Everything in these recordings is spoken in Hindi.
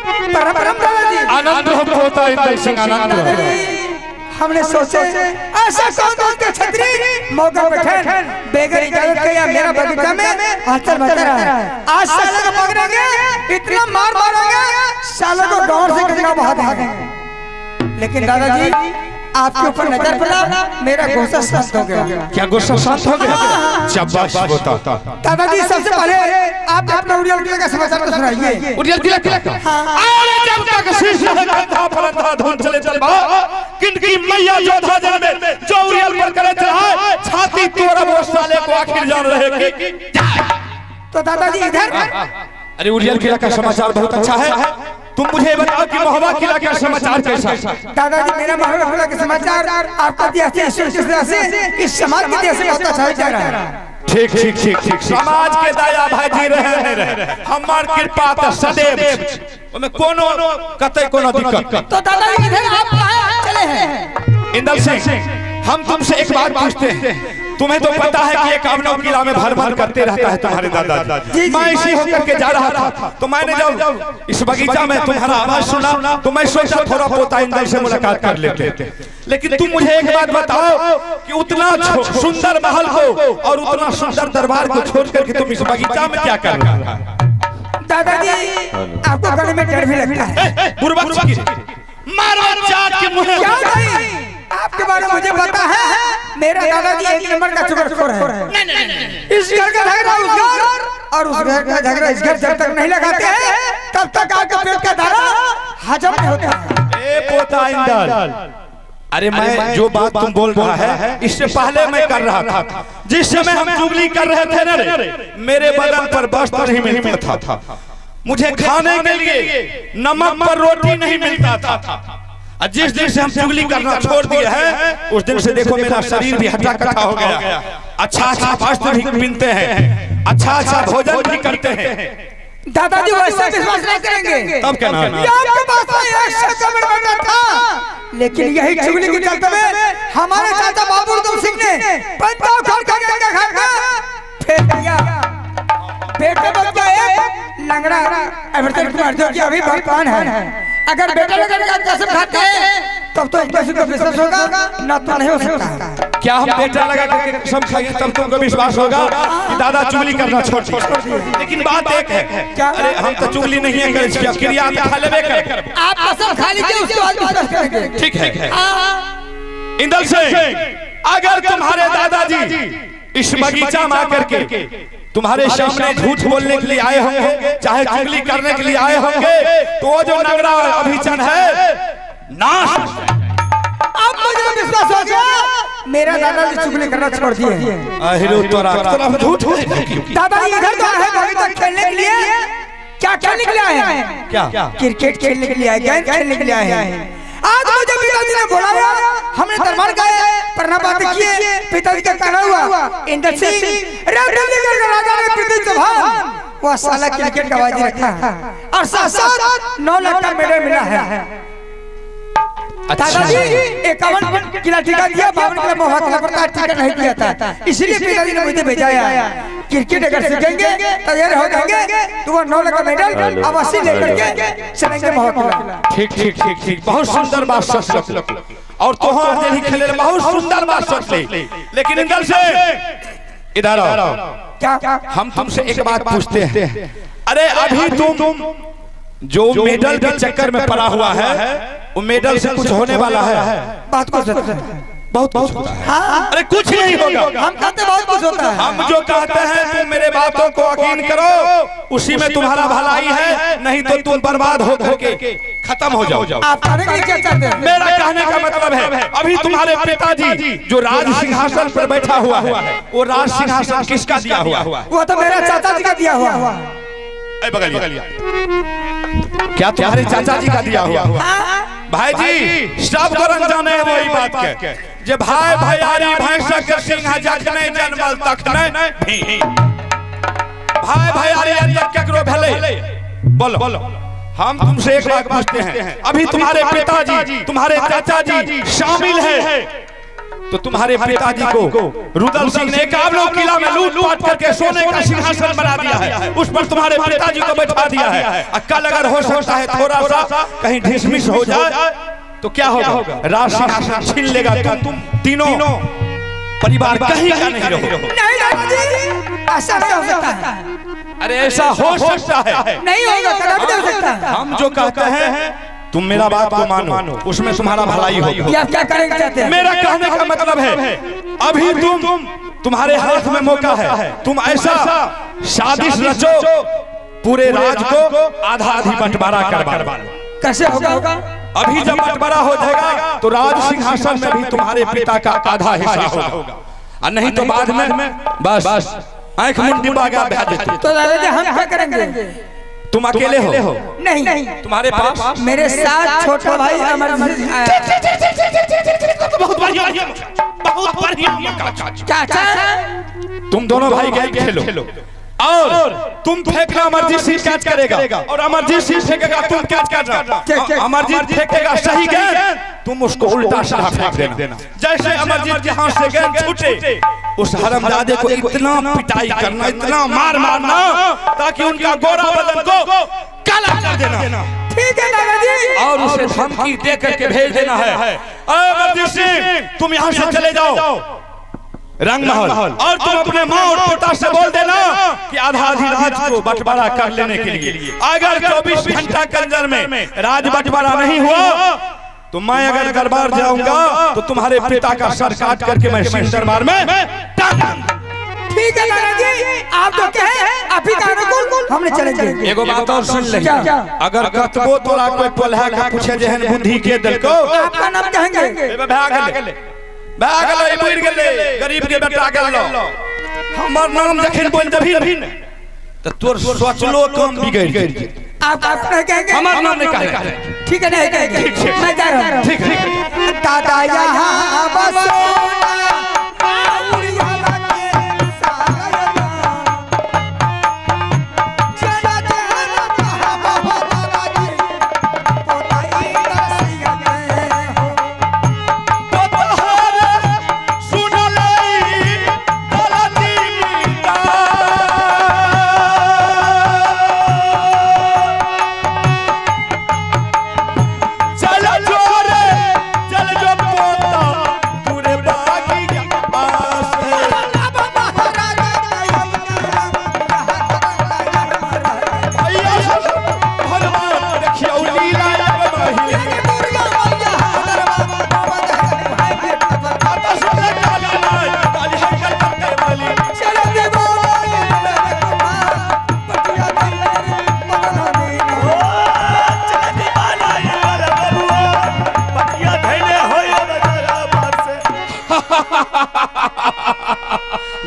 परम दादाजी आनंद होता है इंदल सिंह आनंद। हमने सोचे ऐसा कौन के छतरी मौका पे ठहर बेगर इजाजत के या मेरा बगीचा में हलचल मचा रहा है। आज साले को पकड़ेंगे, इतना मार मारेंगे साले को गांव से गंगा बहा देंगे। लेकिन दादाजी आपके ऊपर नजर पड़ा, मेरा गुस्सा शांत हो गया। क्या गुस्सा शांत हो गया? शाबाश होता। दादाजी सबसे पहले आप अपना उड़ियल किला का समाचार तो सुनाइए। उड़ियल किला अरे जब तक शीश था फलंदा धुन चले चल बा किनकी मैया जोधा जन में जो उड़ियल पर करे चढ़ाए छाती तोड़ वो साले को आखिर जान रहे कि तो दादाजी इधर। अरे उड़ियल किला का समाचार बहुत अच्छा है, तुम मुझे बताओ कि महोबा किला का समाचार कैसा? दादाजी मेरा महोबा किला का समाचार आपका दिया से इस समाज के देश में बहुत अच्छा जा रहा है। ठीक ठीक ठीक ठीक समाज के दया भाई जी रहे हमार कृपा त सदैव में कोनो कतई कोनो दिक्कत। तो दादाजी इधर आप कहां चले हैं? इंदल सिंह हम तुमसे एक बात पूछते हैं, तुम्हें तो पता है कि ये कामनों किला में भर करते रहता है तुम्हारे दादा। मैं इसी होकर के जा रहा था तो मैंने जब इस बगीचा में तुम्हारा आवाज सुना तो मैं सोचा थोड़ा पोता इंदल से मुलाकात कर लेते। लेकिन तुम मुझे एक बात बताओ कि उतना सुंदर महल को और उतना सुंदर दरबार को छोड़ करके तुम इस बगीचा में क्या कर रहे हो? दादाजी आपको गले में डर भी लगता है। बुर्बक मारो चाट के मुंह। आपके बारे में मुझे पता है, मेरा दादाजी एक नंबर का चुगलखोर है। इस घर का झगड़ा उस घर और उस घर का झगड़ा इस घर जब तक नहीं लगाते हैं तब तक आपका पेट का दाना हजम नहीं होता है। ए पोता इंदल, अरे मैं जो बात तुम बोल रहा है इससे पहले मैं कर रहा था। जिस समय हम चुगली कर रहे थे ना मेरे बदन पर वस्त्र नहीं मिलता था, मुझे खाने के लिए नमक पर रोटी नहीं मिलता था। जिस दिन से हम चुगली करना छोड़ दिए हैं उस दिन से देखो मेरा शरीर भी हटा कटा हो गया। अच्छा अच्छा वस्त्र भी पहनते हैं, अच्छा अच्छा भोजन भी करते हैं। दादाजी वैसा विश्वास नहीं करेंगे। तब क्या नाम? आपके पास में एक शक्ल बना था, लेकिन यही चुगली के चलते में हमारे चाचा बाबू सिंह ने पंजाब खोल कर गंगा घाट का फेंक दिया। बेटे बच्चा एक लंगड़ा अमृतसर कुमार जो कि अभी भगवान है। अगर बेटा लोग कसम खाते हैं तब तो इनका को विश्वास होगा, ना तो नहीं हो सकता। क्या हम बेटा लगा करके कसम खाएंगे तब तुमको विश्वास होगा कि दादा चुगली करना छोड़ दिए? लेकिन बात एक है, अरे हम तो चुगली नहीं है करे छिया क्रिया तो खा लेबे कर। आप कसम खा लीजिए उसके बाद विश्वास करेंगे। ठीक है इंदल सिंह, अगर तुम्हारे दादाजी इस बगीचा में आकर के तुम्हारे सामने झूठ बोलने के लिए आए होंगे, चाहे चुगली करने के लिए आए होंगे, तो वो जो नगरा अभिचन है नाश। अब मुझे विश्वास हो गया मेरा दादाजी चुगली करना छोड़ दिए। झूठ दादाजी इधर तो आए बगीचा खेलने के लिए। क्या खेलने के लिए आए हैं? क्या क्रिकेट खेलने के लिए आए, गेंद खेलने के लिए आए हैं। आज मुझे पिताजी ने बुलाया, हमने दरबार गए, प्रणाम किए, पिताजी का कहना हुआ इंदल सिंह राजा ने पृथ्वी चौहान वो साला क्रिकेट का बाजी रखा है और साथ साथ 9 लाख का मेडल मिला है। दादाजी 51 किला टीका दिया, 52 किला महोबा किला पर टीका नहीं दिया था, इसलिए पिताजी ने मुझे भेजा है। क्रिकेट अगर सीखेंगे तैयार हो जाएंगे तो वो 9 लाख का मेडल अवश्य लेकर के चलेंगे महोबा किला। ठीक ठीक ठीक ठीक बहुत सुंदर बात सोच और तोहार देही खेले बहुत सुंदर बात सोच ले। लेकिन इंदल से इधर आओ, क्या हम तुमसे एक बात पूछते हैं। अरे अभी तुम जो मेडल के चक्कर में पड़ा हुआ है वो मेडल से कुछ होने वाला है? बात कुछ बहुत कुछ होता है। अरे कुछ नहीं होगा, हम कहते बहुत कुछ होता है। हम जो कहते हैं तुम मेरे बातों को यकीन करो, उसी में तुम्हारा भलाई है, नहीं तो तुम बर्बाद हो करके खत्म हो जाओ। आप कहने के लिए क्या चाहते हैं? मेरा कहने का मतलब है अभी तुम्हारे पिताजी जो राज सिंहासन पर बैठा हुआ है वो राज सिंहासन किसका दिया हुआ? वो तो मेरा चाचा जी का दिया हुआ। बगलिया क्या तुम्हारे चाचा जी का दिया हुआ? भाई जी सब गरन जाने है वही बात के जे भाई भैयारी भैंस के सिंह जखने जन्मल तखने भी भाई भैयारी तक केकरो भेले। बोलो हम तुमसे एक बात पूछते हैं, अभी तुम्हारे पिताजी तुम्हारे चाचा जी शामिल है तो तुम्हारे पिताजी को रुदल सिंह ने एकावनों किला में लूट-पाट करके सोने का सिंहासन बना दिया है, उस पर तुम्हारे पिताजी को बैठा दिया है। कल अगर हो सकता है थोड़ा सा कहीं ढिसमिस हो जाए तो क्या होगा, राज सिंहासन छीन लेगा, तुम तीनों परिवार कहीं का नहीं रहो। नहीं दादाजी, ऐसा नहीं हो सकता है। अरे ऐसा हो सकता है, नहीं होगा, कभी नहीं हो सकता। हम जो कहते हैं तुम मेरा बात को मानो, उसमें तुम्हारा भलाई होगा। ये आप क्या करेंगे चाहते हैं? मेरा कहने का मतलब है अभी तुम्हारे हाथ में मौका है, तुम ऐसा साजिश रचो, पूरे राज को आधा आधी बंटवारा करवा लो। कैसे होगा? अभी जब बंटवारा हो जाएगा तो राज सिंहासन में भी तुम्हारे पिता का आधा हिस्सा होगा, और नहीं तो बाद में बस आंख मुंडी बागा बह जाती। तो दादाजी हम क्या करेंगे? तुम अकेले हो? नहीं, तुम्हारे पास मेरे साथ छोटा भाई अमरजीत आया। बहुत बढ़िया चाचा, तुम दोनों भाई गेम खेलो और तुम फेंकना, अमरजीत सिंह कैच करेगा, और अमरजीत सिंह फेंकेगा, तुम कैच करना। अमरजीत फेंकेगा सही गेंद, तुम उसको उल्टा सीधा फेंक देना। जैसे अमरजीत के हाथ से गेंद छूटे, उस हरामजादे को इतना पिटाई करना, इतना मार मारना ताकि उनका गोरा बदन को काला कर देना। ठीक है दादाजी। और उसे धमकी दे करके भेज देना है, अमरजीत सिंह तुम यहाँ से चले जाओ रंगमहल, और तुम अपने माँ और पिता से बोल देना कि आधा आधी राज को बंटवारा कर लेने के लिए। अगर 24 घंटा के अंदर में राज बंटवारा नहीं हुआ तो मैं अगर दरबार जाऊंगा तो तुम्हारे पिता का सर काट करके मैं सिंह दरबार में टांग दूंगा। ठीक है दादाजी, आप तो कहे आप ही का अनुकूल हमने चलेंगे। एगो बात और सुन ले, अगर कतबो तोरा कोई पलहा के पूछे जेहन बुद्धि के दिल को, आपका नाम कहेंगे? गरीब के बेटा गेलो, हमर नाम जखन बोल देबी न त तोर सोचलो काम बिगड़ जाई। आप नहीं कहेंगे? हमर नाम नहीं कहे। ठीक है, नहीं कहेंगे, मैं जा रहा हूं। ठीक ठीक। दादा यहाँ बसो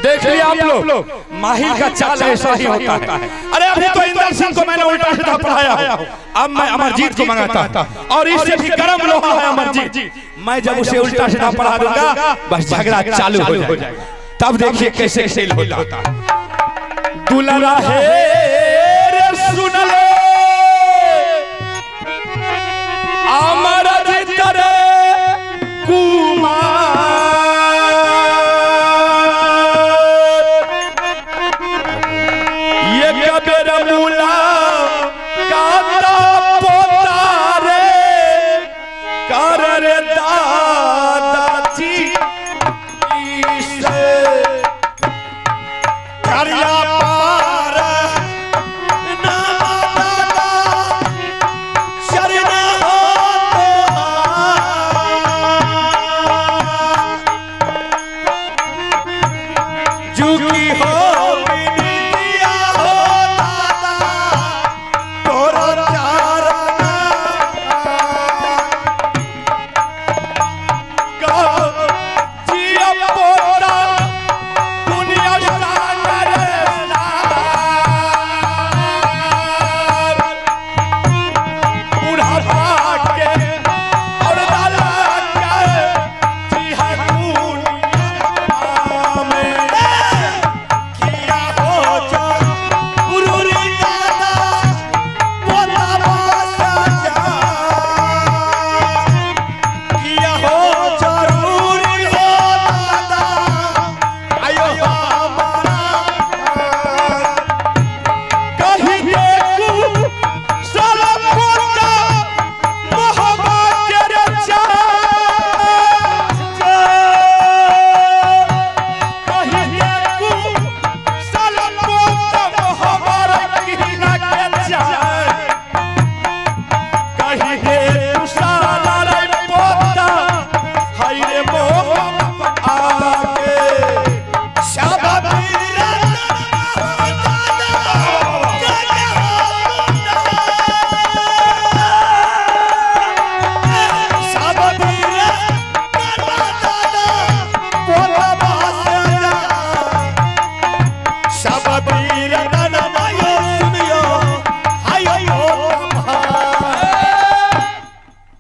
देख लिया आप लोग, माहिर का चाल ऐसा ही होता है। अरे अभी तो इंदर सिंह को मैंने उल्टा सीधा पढ़ाया हूं, अब मैं अमरजीत को मंगाता हूं, और इससे भी गर्म लोहा है अमरजीत। मैं जब उसे उल्टा सीधा पढ़ा दूंगा बस झगड़ा चालू हो जाएगा, तब देखिए कैसे खेल होता है। दुलरा है रे सुन ले अमरजीत रे कुमार,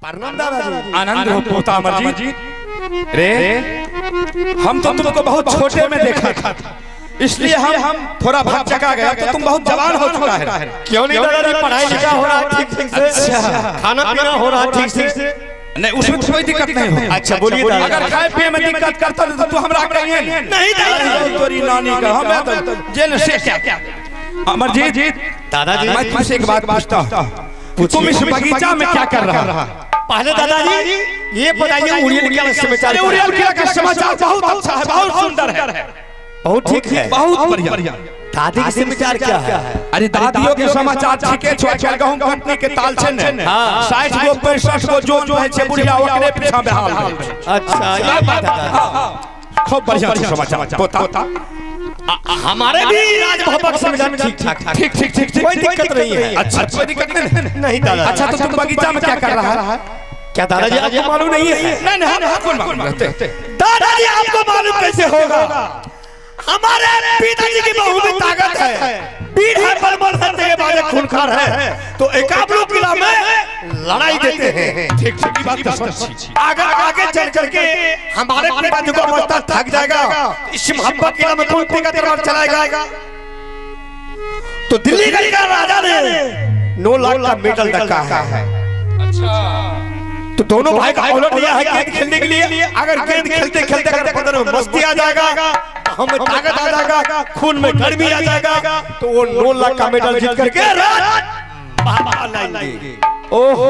प्रणाम दादाजी। आनंद हो पोता अमरजीत। रे हम तो तुमको बहुत छोटे में देखा था, इसलिए हम थोड़ा भाग चका गया, तो तुम बहुत जवान हो चुका है। क्यों नहीं दादाजी, पढ़ाई लिखा हो रहा है ठीक से, खाना पीना हो रहा है ठीक से? नहीं, उसमें कोई दिक्कत नहीं हो। अच्छा बोलिए दादा। अगर खाए पिए में दिक्कत करता तो तू हमरा कहिए नहीं दादाजी। तोरी नानी का हमें तो जेल से क्या। अमरजीत दादाजी मैं तुमसे एक बात पूछता हूँ, तुम इस बगीचा में क्या कर रहा? पहले दादाजी ये बताइए उड़ियल किला का समाचार। उड़ियल किला का समाचार बहुत अच्छा है, बहुत सुंदर है, बहुत ठीक है, बहुत बढ़िया। दादी के समाचार क्या है? अरे दादियों के समाचार ठीके छै, चल गहूं कंपनी के ताल छै ने, 60 गो 65 गो जोन है छै बुढ़िया, ओकरे पीछा बेहाल है। अच्छा ये बात है, खूब बढ़िया समाचार पोता। हमारे भी राजभवन समाचार ठीक ठीक कोई दिक्कत नहीं है। अच्छा कोई दिक्कत नहीं दादा। अच्छा तो तुम बगीचा में क्या कर रहा है? क्या दादाजी आपको मालूम नहीं है? नहीं हम कौन मालूम रहते। दादाजी आपको मालूम कैसे होगा? हमारे पिताजी की बहू में ताकत है, पीठ है, बलबल है, तेज खूनखार है, तो एकाबलो किला में लड़ाई देते हैं। ठीक की बात तो सच्ची। अगर आगे चल करके हमारे पिताजी को मस्ता थक जाएगा, इस मोहब्बत किला में कौन का दरबार चलाएगा? तो दिल्ली का राजा ने 9 लाख का मेडल रखा है। अच्छा तो दोनों भाई का ऑर्डर दिया है गेंद खेलने के लिए। अगर गेंद खेलते खेलते अगर बदन में मस्ती आ जाएगा, हमें ताकत आ जाएगा, खून में गर्मी आ जाएगा, तो वो 9 लाख का मेडल जीत करके बाहर लाएंगे। ओहो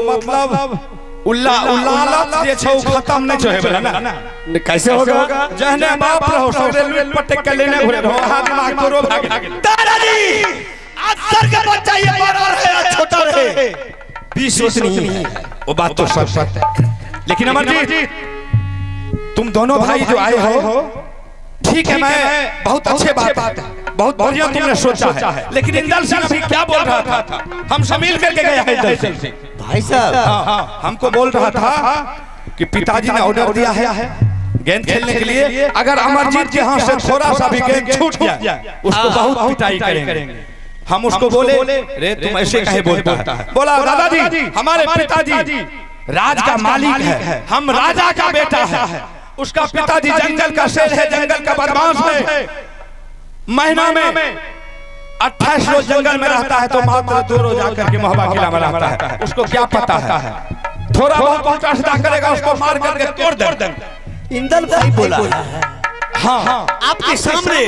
मतलब उल्लालत जे छौ खत्म नहीं छो हेबला ना। कैसे होगा? जहने बाप रहो सगरे लूट पटक के लेने घुरे रहो, हाथ दिमाग तोरो भाग गेल। दादाजी अक्सर का बच्चा ये बड़ा रहे छोटा रहे 20 वर्ष नहीं है। वो बात तो सच है, लेकिन अमरजीत तुम दोनों भाई जो आए हो ठीक है, मैं बहुत अच्छे बात है, बहुत बढ़िया तुमने सोचा है, लेकिन इंदल सिंह अभी क्या बोल रहा था? हम सब मिल करके गए हैं इंदल सिंह भाई साहब। हमको बोल रहा था कि पिताजी ने ऑर्डर दिया है गेंद खेलने के लिए, अगर अमरजीत के हाथ से थोड़ा सा भी गेंद छूट जाए उसको बहुत पिटाई करेंगे। हम उसको बोले रे तुम ऐसे कहे बोलता है? बोला दादाजी हमारे पिताजी राज का मालिक है, हम राजा का बेटा है, उसका पिताजी जंगल का शेर है, जंगल का बदमाश है, महीना में 28 रोज जंगल में रहता है, तो मात्र 2 रोज आकर के मोहब्बा किला में रहता है। उसको क्या पता है? थोड़ा बहुत उल्टा करेगा उसको मार करके तोड़ देंगे। इंदल भाई बोला हाँ आपके सामने।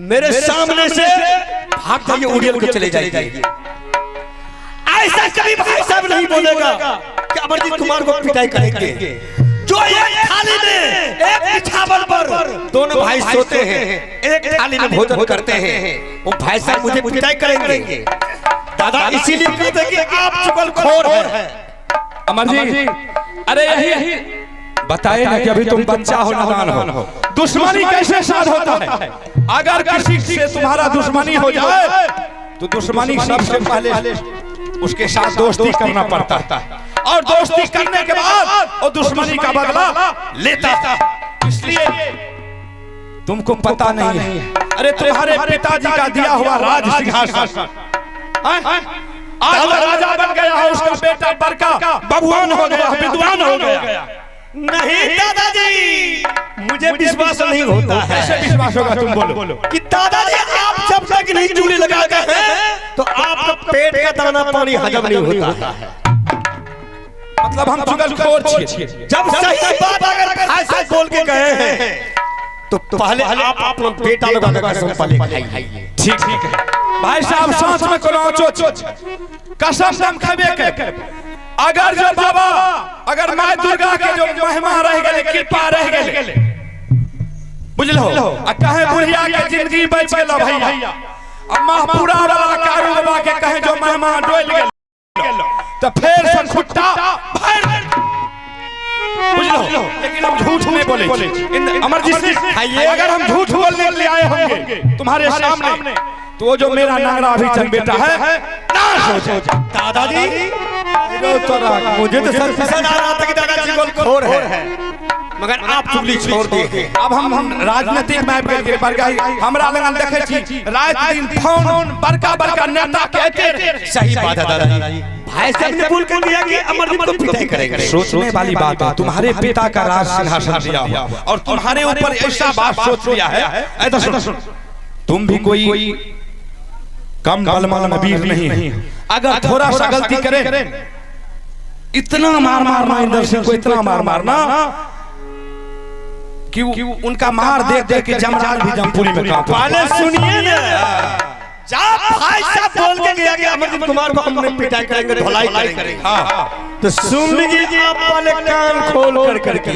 मेरे सामने से भाग जाइए, उड़ियल को चले जाइए। ऐसा कभी भाई साहब नहीं बोलेगा कि अमरजीत कुमार को पिटाई करेंगे। जो एक थाली में एक बिछावन पर दोनों भाई सोते हैं, एक थाली में भोजन करते हैं, वो भाई साहब मुझे पिटाई करेंगे। दादा इसीलिए कहते हैं कि आप चुगलखोर हैं। अमरजीत अरे यही बताए ना कि अभी तुम बच्चा हो, नादान हो, दुश्मनी कैसे साध होता है? अगर किसी से तुम्हारा दुश्मनी हो जाए तो दुश्मनी सबसे पहले उसके साथ दोस्ती करना पड़ता है, और दोस्ती करने के बाद वो दुश्मनी का बदला लेता है। इसलिए तुमको पता नहीं है, अरे तुम्हारे पिताजी का दिया हुआ राज सिंहासन आज राजा बन गया है, उसका बेटा बड़का बबुआन हो गया, विद्वान हो गया। नहीं दादाजी मुझे विश्वास नहीं होता है। कैसे विश्वास होगा? तुम बोलो कि दादाजी आप जब तक नहीं चूड़ी लगाते हैं तो आपका पेट का दाना पानी हजम नहीं होता है। मतलब हम चुगलखोर छिए। जब सही बात अगर भाई साहब बोल के गए हैं तो पहले आप अपना पेट लगा के कसम पहले खाइए। ठीक है भाई साहब, सांस में कोनो चोच कसम हम खाबे के। अगर जो बाबा अगर माय दुर्गा के जो महिमा रह गेले, कृपा रह गेले, बुझलो आ कहे बुढ़िया के जिंदगी बच गेलो भैया, अम्मा पूरा वाला कारू बाबा के कहे जो महिमा डोल गेलो, तो फिर से खुट्टा भर, बुझलो। लेकिन हम झूठ नहीं बोले अमरजीत, अगर हम झूठ बोलने के लिए आए होंगे तुम्हारे सामने, तो वो जो मेरा नांगरा अभिचंद बेटा है नाश हो जाए। दादाजी मुझे तो सर पसंद आ रहा था कि दादाजी चुगलखोर है। मगर आप चुगली छोड़ दिए। अब हम राजनीतिक मैप के पर गई हमरा लगन देखे छी रात दिन फोन बड़का बड़का नेता कहते सही बात है दादाजी। भाई साहब ने बोल कर दिया कि अमरजीत को पिटाई करेंगे। सोचने वाली बात है, तुम्हारे पिता का राज सिंहासन दिया हुआ और तुम्हारे ऊपर ऐसा बात सोच लिया है। ऐसा सुन, तुम भी कोई कम बलवान नबीर नहीं है। अगर थोड़ा सा गलती करे इतना मार मारना इंदर सिंह को, इतना मार मारना कि उनका मार देख देख के जमरान भी जमपुरी में कांपा। पहले सुनिए ना, जब भाई साहब बोल के गया कि अमरजीत कुमार को हमने पिटाई करेंगे, धुलाई करेंगे, हाँ तो सुन लीजिए आप वाले कान खोल कर के।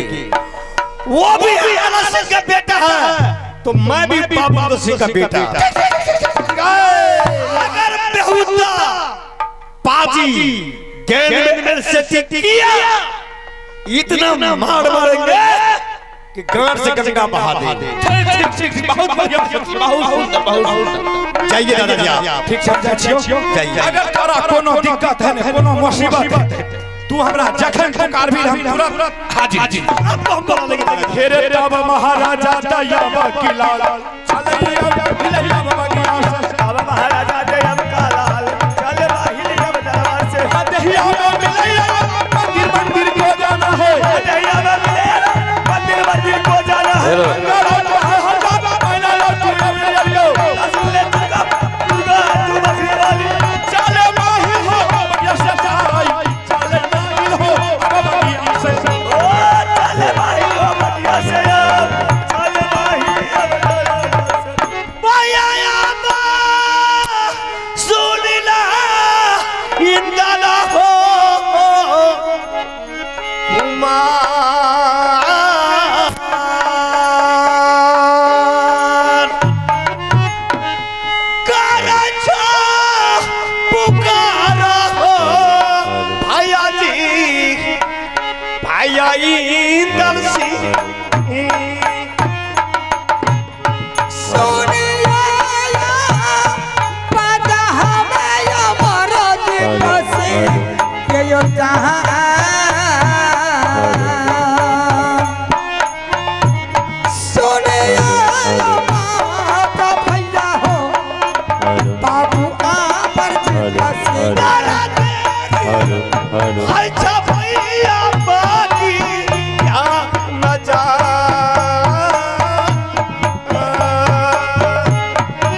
वो भी अनस सिंह का बेटा है तो मैं भी बाबू सिंह का बेटा। अगर बेहुदा पाजी गेंद में से किया इतना मार मारेंगे कि गांड से गंगा बहा दे। ठीक बहुत बढ़िया, बहुत जाइए दादाजी आप ठीक समझा छियो। जाइए। अगर तोरा कोनो दिक्कत है न कोनो मुसीबत है तू हमरा जखन पुकार भी हम तुरंत हाजिर। अब हम बोला लेंगे दादाजी। घेरे तब महाराजा दयाब की लाल चलैया हिलैया बगिया से अब महाराजा जयम का लाल चल बाहिल जब दरबार से दहिया में मिलैया मंदिर मंदिर को जाना है। दहिया में मिलेगा मंदिर मंदिर को जाना है। रसूल दुर्गा दुर्गा तू बकरी वाली चले माही हो बगिया से चाई चले माही हो बगिया से ओ चले भाई हो बगिया से चले भाई भैया बा सुनिला इंदला हो कुमार करछा पुकारा हो भैया जी भैया इंदल सिंह अच्छा भैया बाकी क्या मजा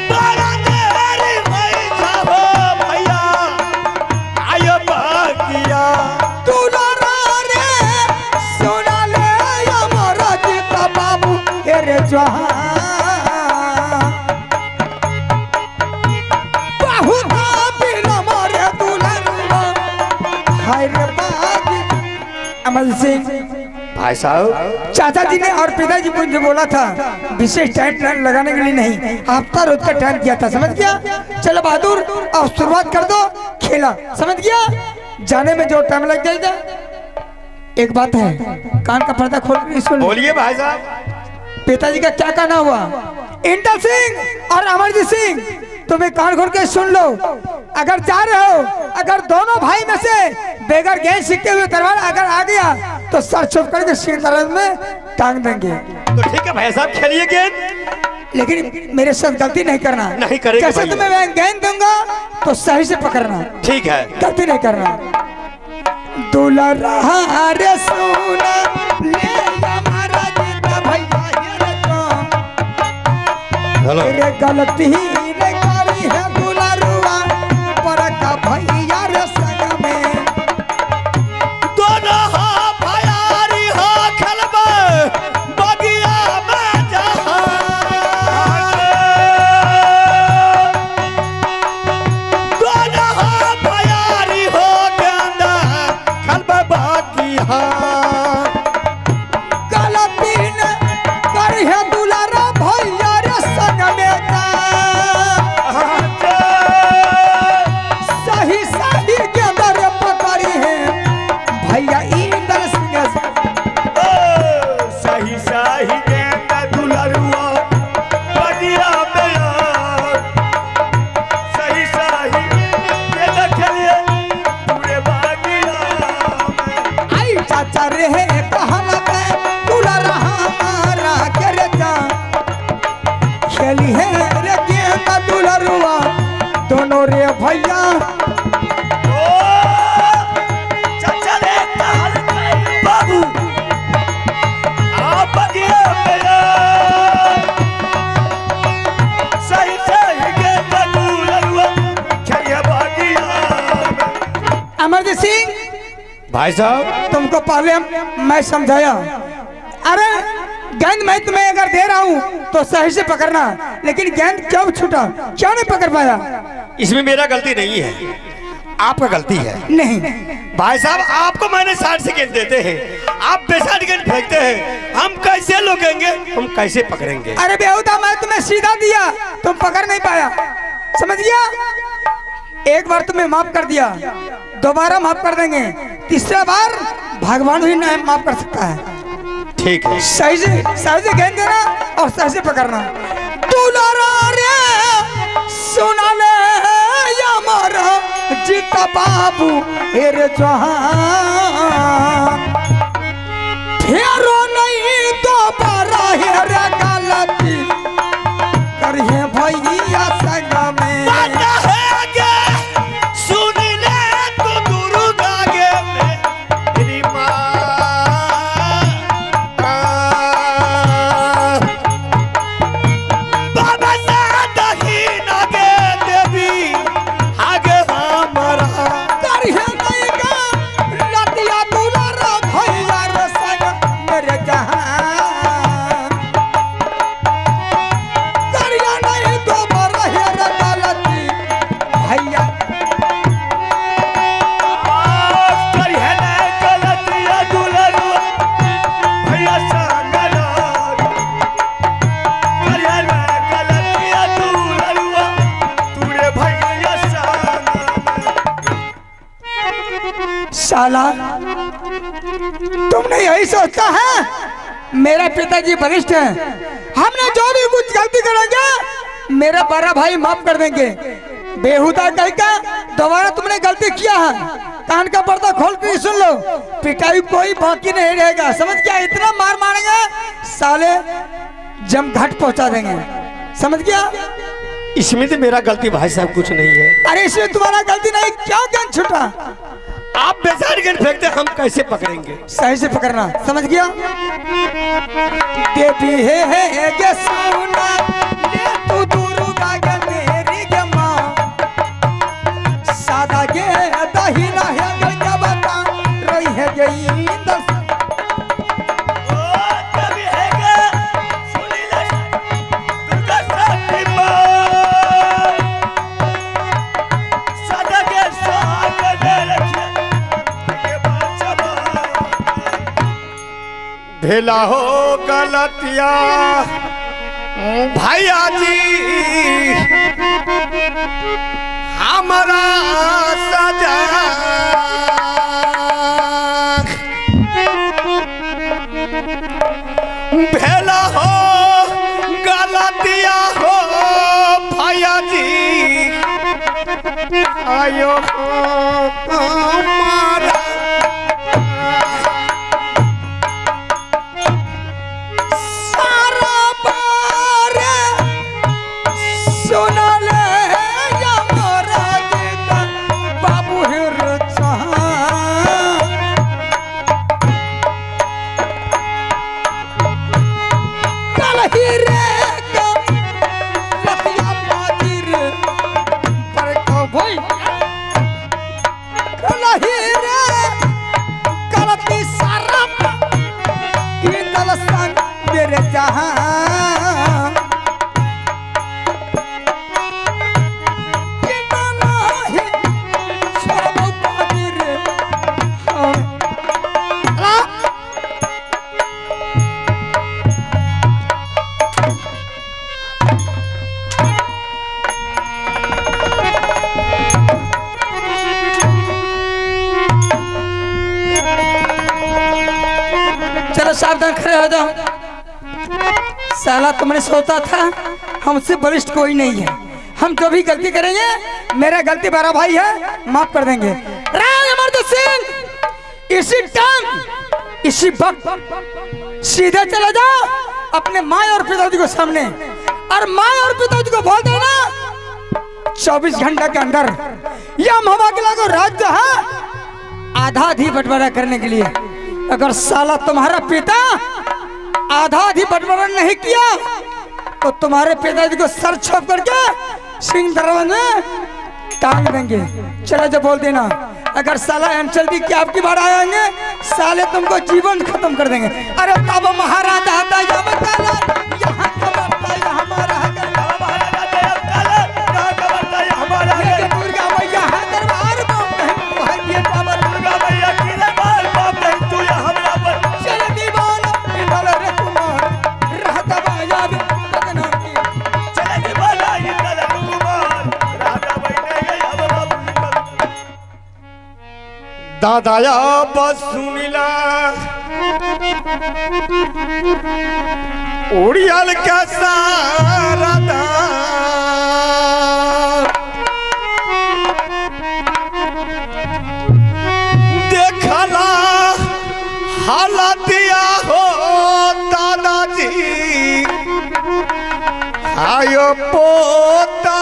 बड़ा देरी भैया हो भैया आयो बाकिया दुलारा रे सोना ले अमर जीता बाबू रे जहां अमर सिंह भाई साहब चाचा जी ने और पिताजी को जो बोला था विशेष टाइम लगाने के लिए नहीं, हफ्ता रोज का टाइम किया था, समझ गया। चलो बहादुर और शुरुआत कर दो खेला, समझ गया। जाने में जो टाइम लग जाएगा। एक बात है, कान का पर्दा खोल सुन। बोलिए भाई साहब। पिताजी का क्या कहना हुआ? इंदल सिंह और अमरजीत सिंह तुम्हें कान खोल के सुन लो। अगर जा रहे हो, अगर दोनों भाई में से बेगर गेंद सीखते हुए तलवार अगर आ गया तो सर छुप करके सिर दर्द में टांग देंगे। तो ठीक है भाई साहब खेलिए गेंद, लेकिन मेरे साथ गलती नहीं करना। नहीं करेंगे जैसे भैया। तुम्हें मैं गेंद दूंगा तो सही से पकड़ना, ठीक है। गलती नहीं करना। दुल्हा रे सोना ले हमारा जीता भैया रे हेलो रे गलती रे करी है दुलारुआ पर का भैया रे संग में दोनों हा भयारी हा खेलबे बगिया में जहां दोनों हा भयारी हो गेंदा खेलबे बगिया गलती ने करी है दुलारा भैया रे संग में भैया चाचा रे ताल बाबू आप बगिया मेरा सही सही के तगुलवा खेलिया बगिया। अमरजीत सिंह, भाई साहब तुमको पहले मैं समझाया, अरे गेंद मैं तुम्हें अगर दे रहा हूँ तो सही से पकड़ना, लेकिन गेंद क्यों छूटा, क्यों नहीं पकड़ पाया? इसमें मेरा गलती नहीं है, आपका गलती है। नहीं भाई साहब आपको मैंने 60 सेकंड देते हैं, आप बेसाठ गेंद फेंकते हैं, हम कैसे लोगेंगे, हम कैसे पकड़ेंगे? अरे बेहुदा, मैं तुम्हें सीधा दिया, तुम पकड़ नहीं पाया, समझ गया? एक बार तुम्हें माफ कर दिया, दोबारा माफ कर देंगे, तीसरा बार भगवान ही नहीं माफ कर सकता है। ठीक है, सही से गेंद देना और सही से पकड़ना। दुलारा रे सुना ले हमारा जीता बाबू हेरे जहां, फेरो नहीं दोबारा हेरे गलती करिए भैया संग में। साला, तुमने यही सोचा है? मेरा पिताजी वरिष्ठ हैं, हमने जो भी कुछ गलती करेंगे मेरा बड़ा भाई माफ कर देंगे। बेहुदा कह के दोबारा तुमने गलती किया है, कान का पर्दा खोल कर सुन लो, पिटाई कोई बाकी नहीं रहेगा, समझ गया? इतना मार मारेंगे साले जम घाट पहुंचा देंगे, समझ गया? इसमें तो मेरा गलती भाई साहब कुछ नहीं है। अरे इसमें तुम्हारा गलती नहीं, क्या गेंद छूटा? आप बेसाठ गेंद फेंकते, हम कैसे पकड़ेंगे? सही से पकड़ना, समझ गया? देवी है के सोना ले तू दुर्गा के मेरी के माँ, सादा के दहिना है गंगा बता रही है गई दस। भेला हो गलतिया भैया जी हमारा सजा, भेला हो गलतिया हो भैया जी आयो हमारा सावधान खड़े हो जाओ। साला तुमने सोचा था हमसे वरिष्ठ कोई नहीं है, हम जो भी गलती करेंगे मेरा गलती बड़ा भाई है, माफ कर देंगे। राज अमरजीत सिंह इसी टाइम इसी वक्त सीधे चले जाओ अपने माँ और पिताजी को सामने, और माँ और पिताजी को बोल देना 24 घंटा के अंदर यह महुआ किला को राज्य है आधा आधी बंटवारा करने के लिए। अगर साला तुम्हारा पिता आधा आधी बंटवारा नहीं किया तो तुम्हारे पिताजी को सर छोप करके सिंह दरबार में टांग देंगे। चलो जो बोल देना, अगर साला अंचल दी की आपकी बार आएंगे साले तुमको जीवन खत्म कर देंगे। अरे तब महाराजा आता यहाँ दादाया बस सुनिला उड़ियल का सारा देखला हालतिया हो दादाजी आयो पोता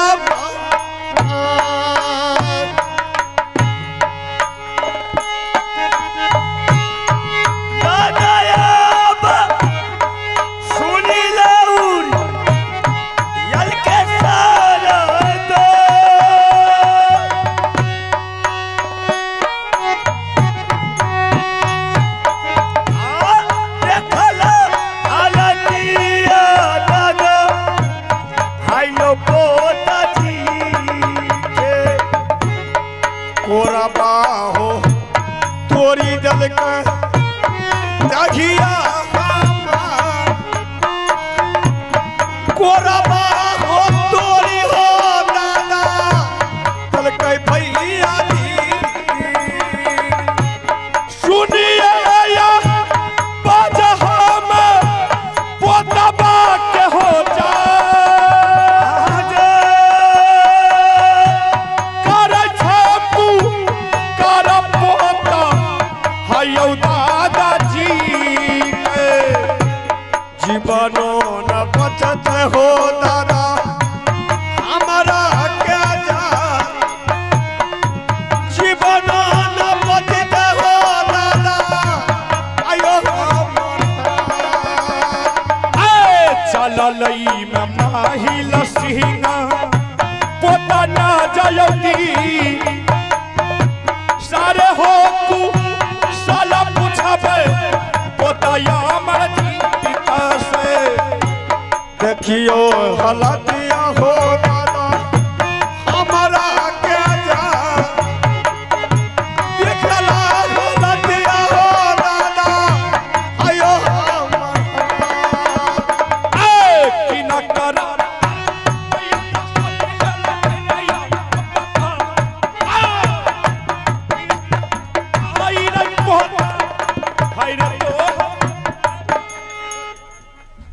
सारे हो तू साला पूछबे पोताया मरती पिता से देखियो हलतिया हो दादा हमारा क्या जा देखला हलतिया हो दादा आयो कि न करा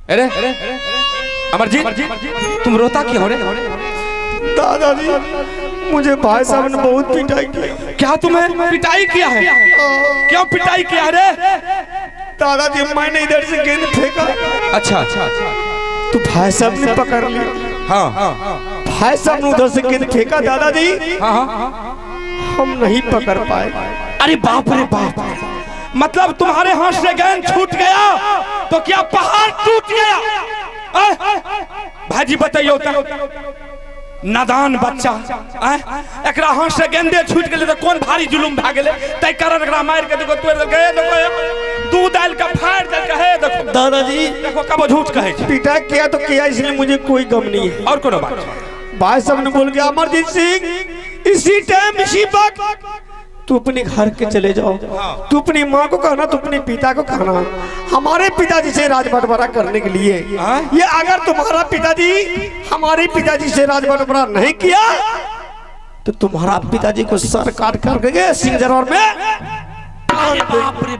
अरे अमरजीत तुम रोता क्यों हो रे? दादाजी मुझे भाई साहब ने बहुत पिटाई किया। क्या तुम्हें पिटाई किया है? क्यों पिटाई किया रे? दादाजी मैंने इधर से गेंद फेंका। अच्छा तो भाई साहब ने पकड़ लिया। हाँ भाई साहब ने उधर से गेंद फेंका दादाजी। हाँ हम नहीं पकड़ पाए। अरे बाप रे बाप, मतलब तुम्हारे हाथ से गेंद छूट गया तो क्या पहाड़ टूट गया? भाजी बताइयो नादान बच्चा एकरा हाथ से गेंदे छूट गेले तो कौन भारी जुलुम भा गेले तै कारण एकरा मार के देखो तोड़ देलकै। देखो दूध डाल का फाड़ देलकै है। देखो दादाजी देखो कब झूठ कहे छै। पिटा किया तो किया, इसलिए मुझे कोई गम नहीं है। और कोनो बात? भाई साहब ने बोल गया अमरजीत सिंह इसी टाइम इसी वक्त तू अपने घर के चले जाओ। तू अपनी माँ को कहना, तू अपने पिता को कहना हमारे पिताजी से राज बंटवारा करने के लिए। ये अगर तुम्हारा पिताजी हमारे पिताजी से राज बंटवारा नहीं किया तो तुम्हारा पिताजी को सर काट कर गए सिंह दरबार में। बाप रे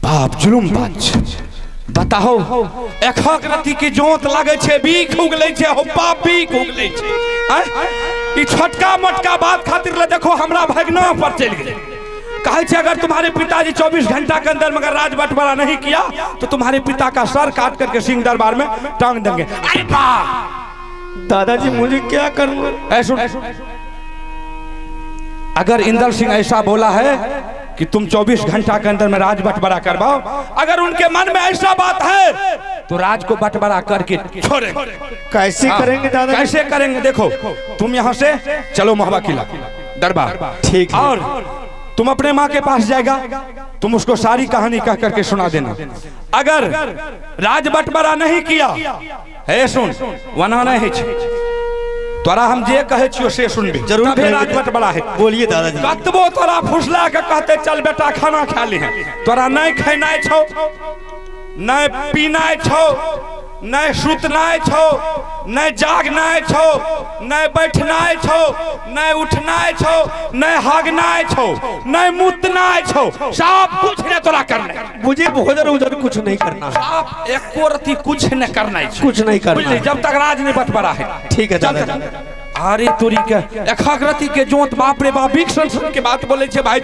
बाप जुलुम बात बताओ। एक रति की जोत लागे छे बीख उगले छे हो बाप बीख उगले छे। ई छोटका मोटका बात खातिर ले देखो हमरा भगना पर चल गए। कहे छे अगर तुम्हारे पिताजी 24 घंटा के अंदर मगर राज बंटवारा नहीं किया तो तुम्हारे पिता का सर काट करके सिंह दरबार में टांग देंगे। अरे दादाजी मुझे क्या करूं? अगर इंदर सिंह ऐसा बोला है कि तुम 24 घंटा के अंदर में राज बंटवारा करवाओ, अगर उनके मन में ऐसा बात है तो राज को बंटवारा करके छोड़े। कैसे करेंगे दादा? कैसे करेंगे? देखो, तुम यहाँ से चलो महबा किला दरबार, ठीक है। और तुम अपने माँ के पास जाएगा, तुम उसको सारी कहानी कह करके सुना देना। अगर राज बंटवारा नहीं किया है, सुन वना नहीं तोरा हम जे कहे छियो से सुनबी, जरूर राज बंटवारा है। बोलिए दादाजी। कतबो तोरा फुसला के कहते चल बेटा खाना खा ली है, तोरा नहीं खेनाइ छौ, नहीं पीनाइ छौ, नहीं सुतनाइ छौ, नहीं जागनाइ छौ, नहीं बैठनाइ छौ, नहीं उठनाइ छौ, नहीं हागनाइ छौ, नहीं मुतनाइ छौ, सब कुछ ने तोरा करना है। मुझे भोजन उधर कुछ नहीं करना है। सब एको रति कुछ ने करना है, कुछ नहीं करना है। जब तक राज नहीं बंटवारा है। ठीक है चल, दादाजी। अरे तोरी के एक रति के जोत, बाप रे बाप, बिक संसन के बात बोले छे भाई।